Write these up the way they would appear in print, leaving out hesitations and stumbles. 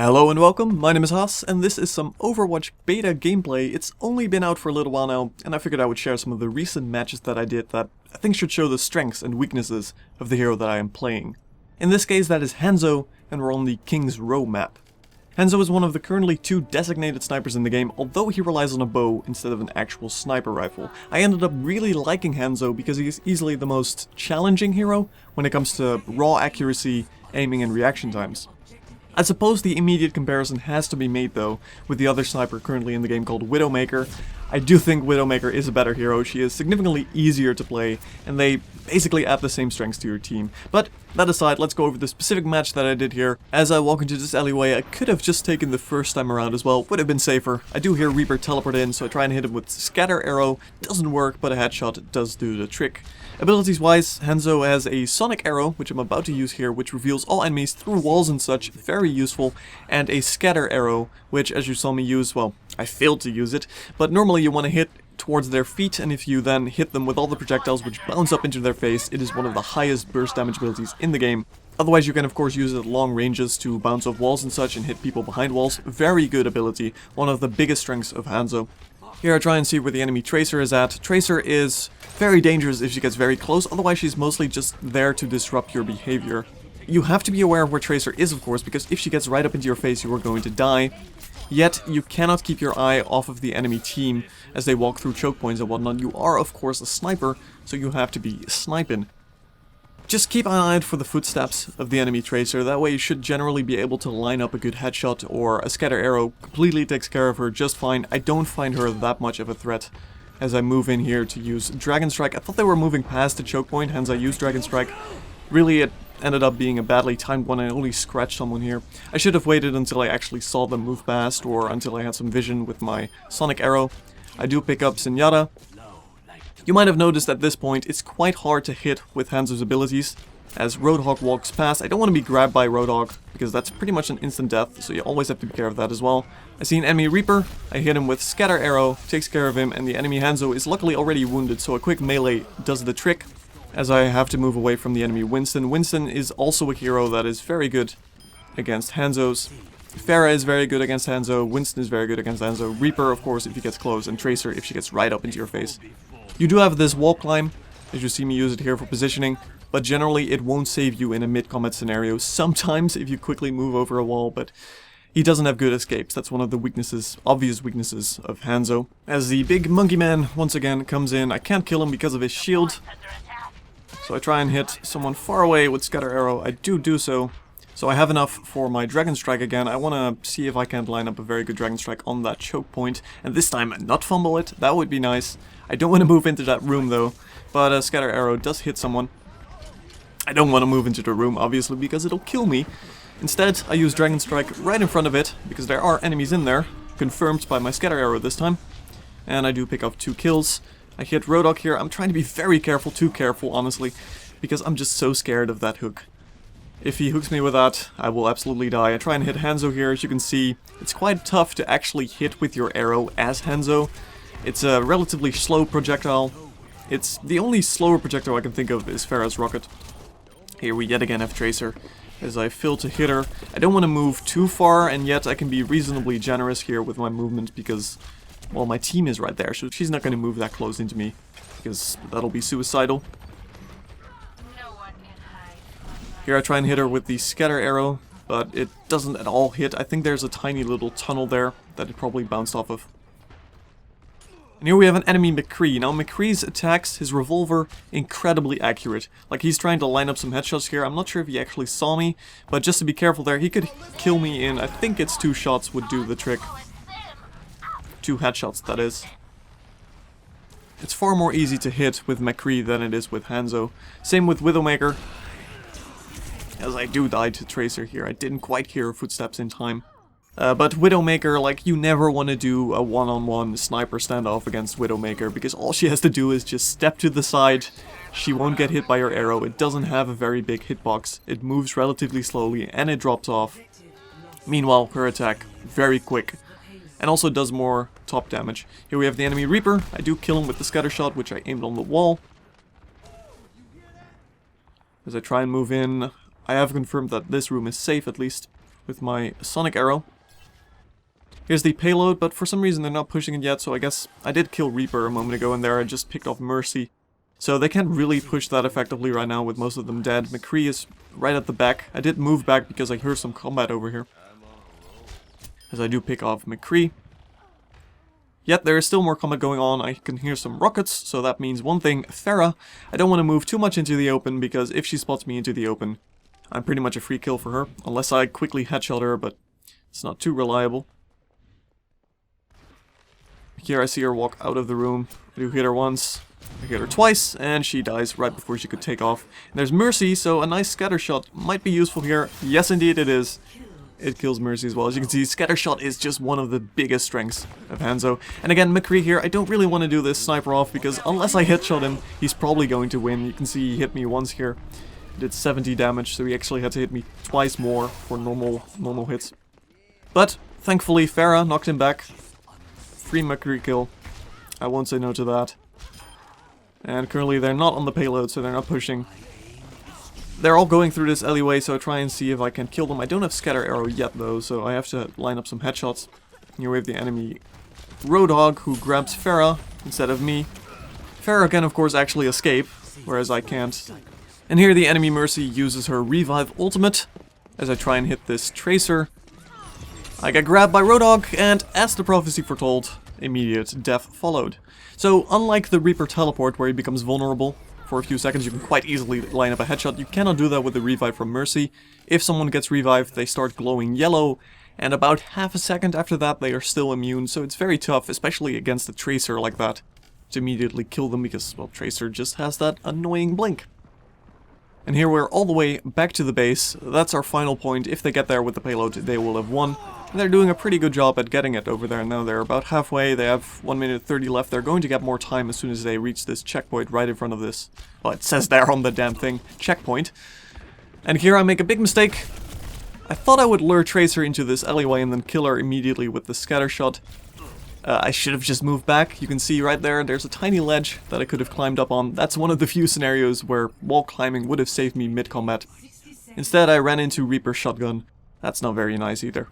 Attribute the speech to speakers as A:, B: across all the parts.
A: Hello and welcome, my name is Haas, and this is some Overwatch Beta gameplay. It's only been out for a little while now, and I figured I would share some of the recent matches that I did that I think should show the strengths and weaknesses of the hero that I am playing. In this case that is Hanzo, and we're on the King's Row map. Hanzo is one of the currently 2 designated snipers in the game, although he relies on a bow instead of an actual sniper rifle. I ended up really liking Hanzo because he is easily the most challenging hero when it comes to raw accuracy, aiming and reaction times. I suppose the immediate comparison has to be made though, with the other sniper currently in the game called Widowmaker. I do think Widowmaker is a better hero, she is significantly easier to play, and they basically add the same strengths to your team. But that aside, let's go over the specific match that I did here. As I walk into this alleyway, I could have just taken the first time around as well, would have been safer. I do hear Reaper teleport in, so I try and hit him with Scatter Arrow. Doesn't work, but a headshot does do the trick. Abilities wise, Hanzo has a Sonic Arrow, which I'm about to use here, which reveals all enemies through walls and such, very useful, and a Scatter Arrow, which as you saw me use, well, I failed to use it, but normally you want to hit towards their feet, and if you then hit them with all the projectiles which bounce up into their face, it is one of the highest burst damage abilities in the game. Otherwise you can of course use it at long ranges to bounce off walls and such and hit people behind walls. Very good ability, one of the biggest strengths of Hanzo. Here I try and see where the enemy Tracer is at. Tracer is very dangerous if she gets very close, otherwise she's mostly just there to disrupt your behavior. You have to be aware of where Tracer is of course, because if she gets right up into your face you are going to die. Yet, you cannot keep your eye off of the enemy team as they walk through choke points and whatnot. You are of course a sniper, so you have to be sniping. Just keep an eye out for the footsteps of the enemy Tracer, that way you should generally be able to line up a good headshot, or a Scatter Arrow completely takes care of her just fine. I don't find her that much of a threat as I move in here to use Dragon Strike. I thought they were moving past the choke point, hence I used Dragon Strike. Really it ended up being a badly timed one. I only scratched someone here. I should have waited until I actually saw them move past, or until I had some vision with my Sonic Arrow. I do pick up Zenyatta. You might have noticed at this point it's quite hard to hit with Hanzo's abilities. As Roadhog walks past, I don't want to be grabbed by Roadhog, because that's pretty much an instant death, so you always have to be careful of that as well. I see an enemy Reaper, I hit him with Scatter Arrow, takes care of him, and the enemy Hanzo is luckily already wounded, so a quick melee does the trick. As I have to move away from the enemy Winston. Winston is also a hero that is very good against Hanzos. Pharah is very good against Hanzo, Winston is very good against Hanzo, Reaper of course if he gets close, and Tracer if she gets right up into your face. You do have this wall climb, as you see me use it here for positioning, but generally it won't save you in a mid-combat scenario. Sometimes if you quickly move over a wall, but he doesn't have good escapes. That's one of the weaknesses, obvious weaknesses of Hanzo. As the big monkey man once again comes in, I can't kill him because of his shield. So I try and hit someone far away with Scatter Arrow. I do so. So I have enough for my Dragon Strike again. I want to see if I can line up a very good Dragon Strike on that choke point. And this time not fumble it. That would be nice. I don't want to move into that room though. But Scatter Arrow does hit someone. I don't want to move into the room obviously because it'll kill me. Instead I use Dragon Strike right in front of it because there are enemies in there. Confirmed by my Scatter Arrow this time. And I do pick up 2 kills. I hit Roadhog here. I'm trying to be very careful, too careful, honestly, because I'm just so scared of that hook. If he hooks me with that, I will absolutely die. I try and hit Hanzo here. As you can see, it's quite tough to actually hit with your arrow as Hanzo. It's a relatively slow projectile. It's the only slower projectile I can think of is Pharah's rocket. Here we yet again have Tracer. As I fail to hit her. I don't want to move too far, and yet I can be reasonably generous here with my movement because, well, my team is right there, so she's not going to move that close into me, because that'll be suicidal. Here I try and hit her with the Scatter Arrow, but it doesn't at all hit. I think there's a tiny little tunnel there that it probably bounced off of. And here we have an enemy McCree. Now McCree's attacks, his revolver, incredibly accurate. Like he's trying to line up some headshots here. I'm not sure if he actually saw me, but just to be careful there, he could kill me in, I think it's 2 shots would do the trick. 2 headshots, that is. It's far more easy to hit with McCree than it is with Hanzo. Same with Widowmaker. As I do die to Tracer here, I didn't quite hear footsteps in time. But Widowmaker, like, you never want to do a one-on-one sniper standoff against Widowmaker, because all she has to do is just step to the side. She won't get hit by your arrow. It doesn't have a very big hitbox. It moves relatively slowly, and it drops off. Meanwhile, her attack, very quick. And also does more top damage. Here we have the enemy Reaper. I do kill him with the scatter shot, which I aimed on the wall. As I try and move in, I have confirmed that this room is safe at least. with my sonic arrow. Here's the payload, but for some reason they're not pushing it yet, so I guess I did kill Reaper a moment ago in there. I just picked off Mercy. So they can't really push that effectively right now with most of them dead. McCree is right at the back. I did move back because I heard some combat over here, as I do pick off McCree. Yet there is still more combat going on. I can hear some rockets, so that means one thing, Pharah. I don't want to move too much into the open, because if she spots me into the open, I'm pretty much a free kill for her. Unless I quickly headshot her, but it's not too reliable. Here I see her walk out of the room. I do hit her once, I hit her twice, and she dies right before she could take off. And there's Mercy, so a nice scatter shot might be useful here. Yes, indeed it is. It kills Mercy as well. As you can see, scatter shot is just one of the biggest strengths of Hanzo. And again, McCree here, I don't really want to do this sniper off, because unless I headshot him, he's probably going to win. You can see he hit me once here. Did 70 damage, so he actually had to hit me twice more for normal hits. But thankfully, Pharah knocked him back. Free McCree kill. I won't say no to that. And currently they're not on the payload, so they're not pushing. They're all going through this alleyway, so I try and see if I can kill them. I don't have scatter arrow yet though, so I have to line up some headshots. Here we have the enemy Roadhog, who grabs Pharah instead of me. Pharah can of course actually escape, whereas I can't. And here the enemy Mercy uses her revive ultimate as I try and hit this Tracer. I get grabbed by Roadhog, and as the prophecy foretold, immediate death followed. So, unlike the Reaper teleport, where he becomes vulnerable for a few seconds, you can quite easily line up a headshot. You cannot do that with the revive from Mercy. If someone gets revived, they start glowing yellow, and about half a second after that, they are still immune. So it's very tough, especially against a Tracer like that, to immediately kill them, because, well, Tracer just has that annoying blink. And here we're all the way back to the base. That's our final point. If they get there with the payload, they will have won. And they're doing a pretty good job at getting it over there. Now they're about halfway. They have 1 minute 30 left. They're going to get more time as soon as they reach this checkpoint right in front of this. Well, it says there on the damn thing, checkpoint. And here I make a big mistake. I thought I would lure Tracer into this alleyway and then kill her immediately with the scatter shot. I should have just moved back. You can see right there, there's a tiny ledge that I could have climbed up on. That's one of the few scenarios where wall climbing would have saved me mid-combat. Instead, I ran into Reaper's shotgun. That's not very nice either.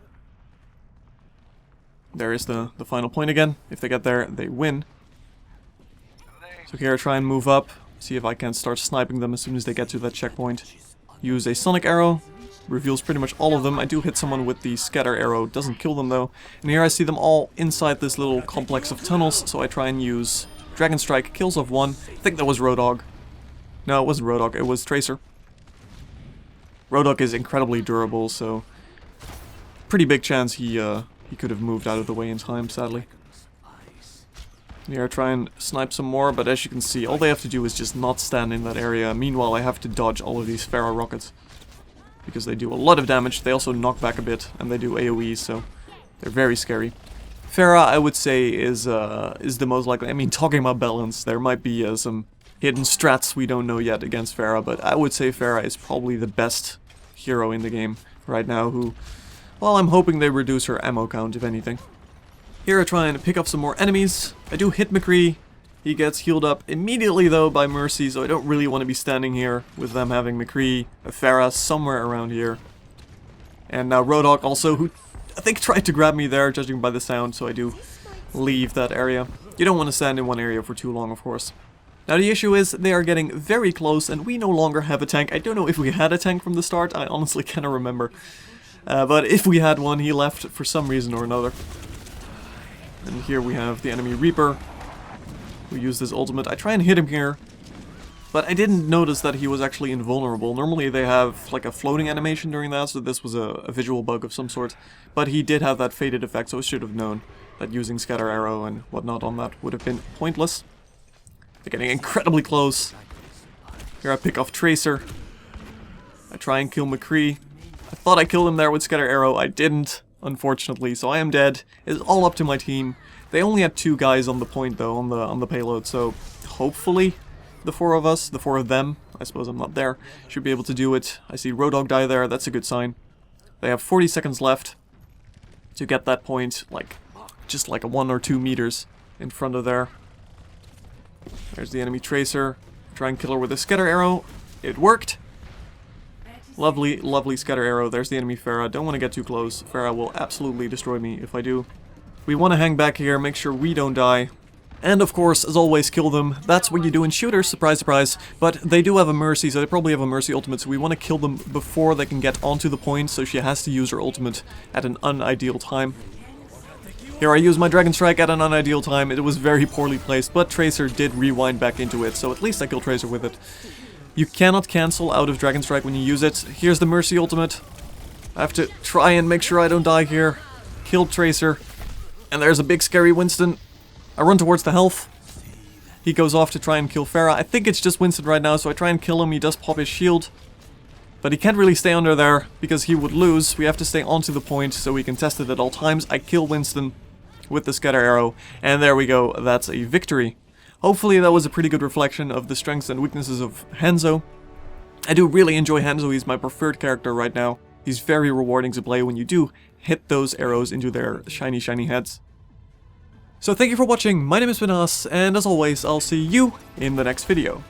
A: There is the final point again. If they get there, they win. So here I try and move up, see if I can start sniping them as soon as they get to that checkpoint. Use a sonic arrow. Reveals pretty much all of them. I do hit someone with the scatter arrow, doesn't kill them though. And here I see them all inside this little complex of tunnels, so I try and use Dragon Strike, kills off one. I think that was Roadhog. No, it wasn't Roadhog, it was Tracer. Roadhog is incredibly durable, so pretty big chance he could have moved out of the way in time, sadly. And here I try and snipe some more, but as you can see, all they have to do is just not stand in that area. Meanwhile, I have to dodge all of these Pharah rockets, because they do a lot of damage. They also knock back a bit, and they do AoE, so they're very scary. Pharah, I would say, is the most likely. I mean, talking about balance, there might be some hidden strats we don't know yet against Pharah, but I would say Pharah is probably the best hero in the game right now, who, well, I'm hoping they reduce her ammo count, if anything. Here I try and pick up some more enemies. I do hit McCree. He gets healed up immediately, though, by Mercy, so I don't really want to be standing here with them having McCree, a Pharah somewhere around here. And now Roadhog also, who I think tried to grab me there, judging by the sound, so I do leave that area. You don't want to stand in one area for too long, of course. Now the issue is, they are getting very close, and we no longer have a tank. I don't know if we had a tank from the start, I honestly cannot remember. But if we had one, he left for some reason or another. And here we have the enemy Reaper, who used his ultimate. I try and hit him here, but I didn't notice that he was actually invulnerable. Normally they have like a floating animation during that, so this was a visual bug of some sort. But he did have that faded effect, so I should have known that using scatter arrow and whatnot on that would have been pointless. They're getting incredibly close. Here I pick off Tracer. I try and kill McCree. I thought I killed him there with scatter arrow. I didn't, unfortunately, so I am dead. It's all up to my team. They only had 2 guys on the point though, on the payload, so hopefully the 4 of us, the 4 of them, I suppose I'm not there, should be able to do it. I see Roadhog die there, that's a good sign. They have 40 seconds left to get that point, like, just like a 1 or 2 meters in front of there. There's the enemy Tracer. Try and kill her with a scatter arrow. It worked. Lovely, lovely scatter arrow. There's the enemy Pharah. Don't want to get too close. Pharah will absolutely destroy me if I do. We want to hang back here, make sure we don't die. And of course, as always, kill them. That's what you do in shooters, surprise, surprise. But they do have a Mercy, so they probably have a Mercy ultimate, so we want to kill them before they can get onto the point, so she has to use her ultimate at an unideal time. Here I use my Dragon Strike at an unideal time. It was very poorly placed, but Tracer did rewind back into it, so at least I killed Tracer with it. You cannot cancel out of Dragon Strike when you use it. Here's the Mercy ultimate. I have to try and make sure I don't die here. Killed Tracer. And there's a big scary Winston. I run towards the health. He goes off to try and kill Pharah. I think it's just Winston right now, so I try and kill him. He does pop his shield. But he can't really stay under there, because he would lose. We have to stay onto the point, so we can test it at all times. I kill Winston with the scatter arrow. And there we go. That's a victory. Hopefully that was a pretty good reflection of the strengths and weaknesses of Hanzo. I do really enjoy Hanzo. He's my preferred character right now. He's very rewarding to play when you do hit those arrows into their shiny, shiny heads. So thank you for watching, my name is Vinas, and as always, I'll see you in the next video.